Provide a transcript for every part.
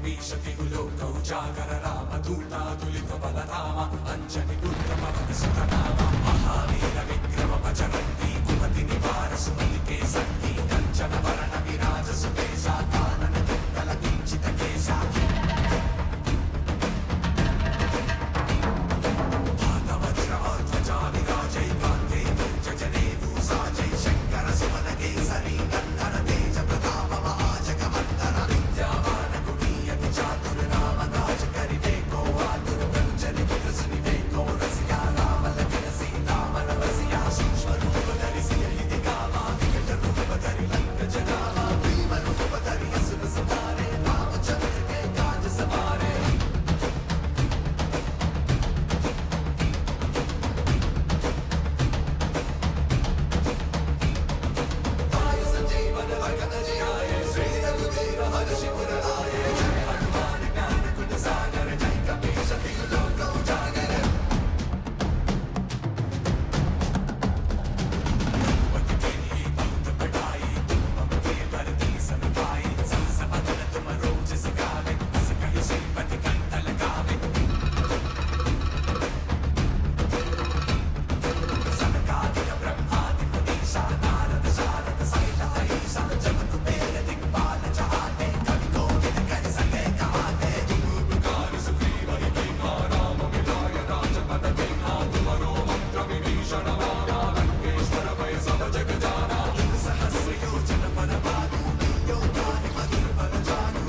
जागर राम दूता तुलित बलराम अंजनी पुत्र पवन सुत नाम महावीर विक्रम बजरंगी कुमति निवार सुमति के संगी कंचन वरण विराज सुकेशा कानन कुंडल किंचित केशा हाथ वज्र और ध्वजा विराजै कांधे मुंज जनेऊ साजै शंकर सुमन केसरी नंदन तेज प्रताप महाजगवंदन विद्यावान गुणीयति चातुर राम काज करिवे को आतुर कंचन विकसनि वेको रसिया राम लखन सीता मन बसिया सूक्ष्म रूप धरि सियहि दिखावा विकट रूप धरि लंक जनावा भीम रूप धरि असुर संहारे रामचंद्र के काज सवारे आयु संजीवन लखन जियाए श्री रघुवीर हर्षि पुर आए जय हनुमान ज्ञान गुण सागर जय कपीश तिहु लोक उजागर रघुपति कीन्ही बहुत बड़ाई तुम मम प्रिय भरती सन भाई सहस बदन तुम रोज सगावे बस कहि श्रीपति कंठ लगावे सनकादिक ब्रह्मादि मुनीषा नारद शारद सहित अहीसा जब कुबेर दिक्पाल चहाते कवि कोविद कर सके कहाते तुम उपकार सुग्रीव ही कीन्हा राम मिलाय राजपद दीन्हा तुमरो मंत्र विभीषण माना लंकेश्वर भय सब जग जाना युग सहस्र योजन पर भानु योगानि मधुर बल जानु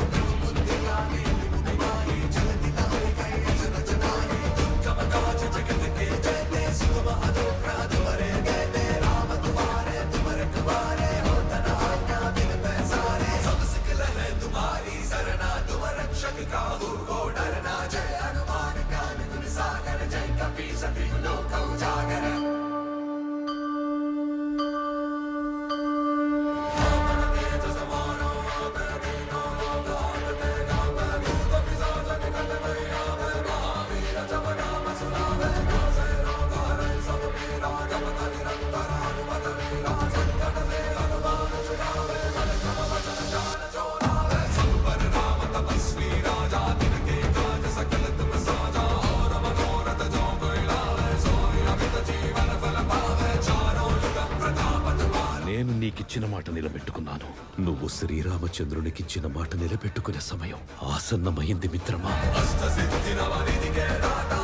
बुद्धि ज्ञानी विमुख माहि जलति लहरि कहि अजर जनाहि दुर्गम काज जगत के जयते सुगम अनुग्रह तुमरे कहते राम तुम्हारे तुम रखवारे हो तना आज्ञा बिन पैसारे सब सिख लहै तुम्हारी सरना तुम रक्षक काहू को डरना जय हनुमान ज्ञान गुण सागर जय कपीश तिहु लोक उजागर आपन तेज समारो आपे दीनो लोकावते गावे भूत पिशाच निकट नहीं आवे महावीर जब नाम सुनावे नासे रोग हरै सब पीरा जपत निरंतर हनुमत वीरा संकट से हनुमान छुड़ावे मन क्रम वचन ध्यान जो लावे सब पर राम तपस्वी राजा तिनके काज सकल तुम साजा और मनोरथ जो कोई लावे सोई अमित जीवन फल पावे चारों युग प्रताप तुम्हारे నేను నీకిచ్చిన మాట నిలబెట్టుకున్నాను. నువ్వు శ్రీరామచంద్రునికిచ్చిన మాట నిలబెట్టుకునే సమయం ఆసన్నమైంది మిత్రమా. अष्ट सिद्धि नव निधि के दाता